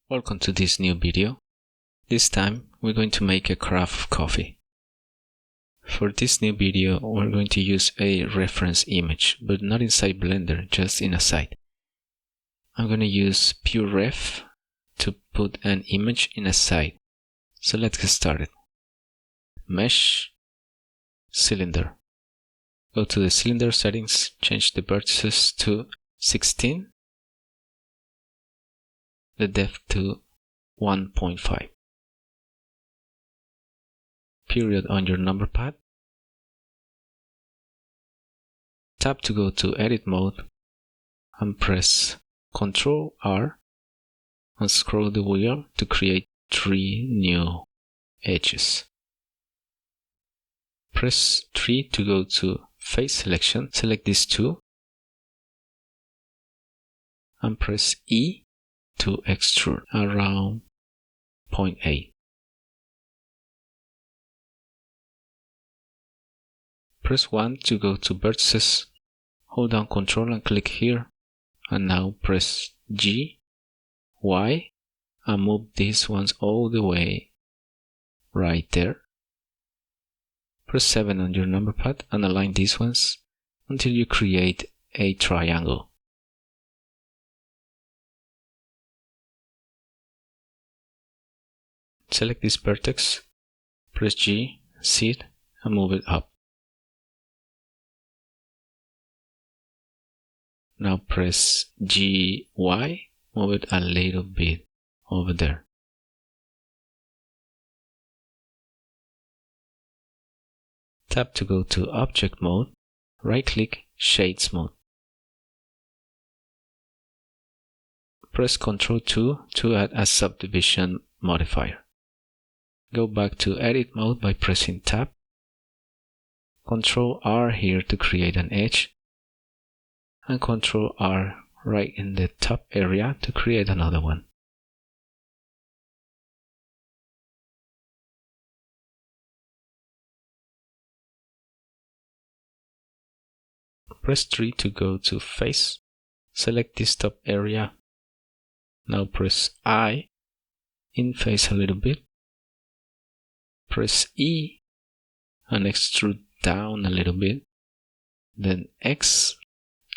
Welcome to this new video. This time we're going to make a carafe of coffee. For this new video we're going to use a reference image, but not inside Blender, just in a site. I'm going to use PureRef to put an image in a site. So let's get started. Mesh, cylinder. Go to the cylinder settings, change the vertices to 16, the depth to 1.5. Period on your number pad. Tap to go to edit mode and press Ctrl R and scroll the wheel to create 3 new edges. Press 3 to go to face selection, select these two and press E to extrude around 0.8. Press 1 to go to vertices, hold down Ctrl and click here, and now press G, Y, and move these ones all the way right there. Press 7 on your number pad and align these ones until you create a triangle. Select this vertex, press G, seed, and move it up. Now press G, Y, move it a little bit over there. Tap to go to Object Mode, right-click Shades Mode. Press Ctrl 2 to add a subdivision modifier. Go back to Edit Mode by pressing Tab. Ctrl R here to create an edge, and Ctrl R right in the top area to create another one. Press 3 to go to face, select this top area. Now press I, in face a little bit. Press E and extrude down a little bit. Then X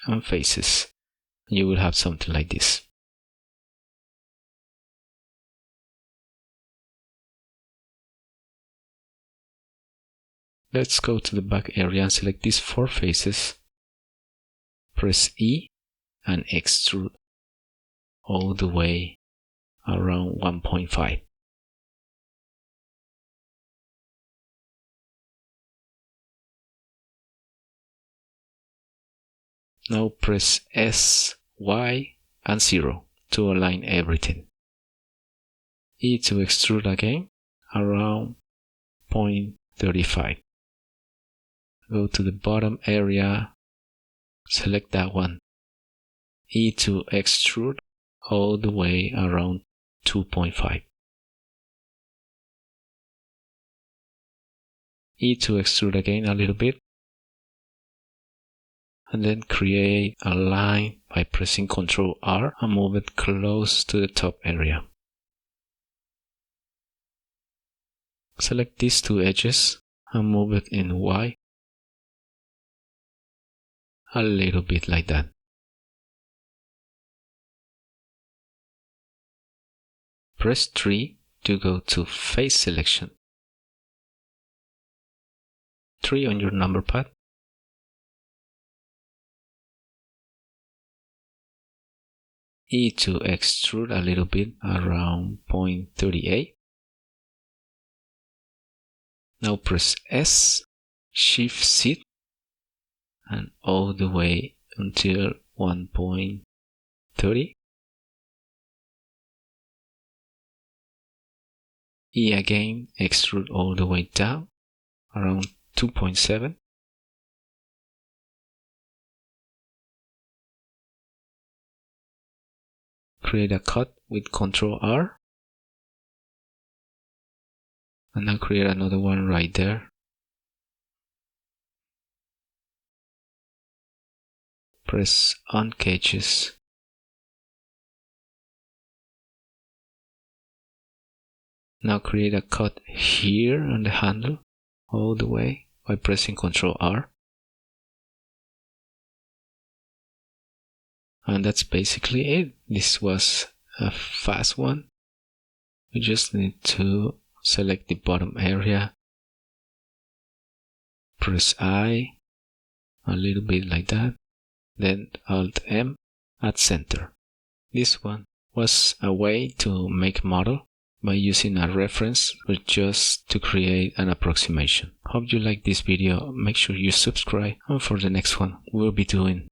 and faces. You will have something like this. Let's go to the back area and select these 4 faces. Press E and extrude all the way around 1.5. Now press S, Y, and 0 to align everything. E to extrude again around 0.35. Go to the bottom area, select that one. E to extrude all the way around 2.5. E to extrude again a little bit, and then create a line by pressing Ctrl R and move it close to the top area. Select these 2 edges and move it in Y a little bit like that. Press 3 to go to face selection. 3 on your number pad. E to extrude a little bit around 0.38. Now press S, Shift Z, and all the way until 1.30. E again, extrude all the way down around 2.7. Create a cut with Ctrl R. And now create another one right there. Press on caches Now create a cut here on the handle all the way by pressing Ctrl R. And that's basically it. This was a fast one. We just need to select the bottom area, press I, a little bit like that, then Alt M, at center. This one was a way to make a model by using a reference, but just to create an approximation. Hope you like this video. Make sure you subscribe, and for the next one we'll be doing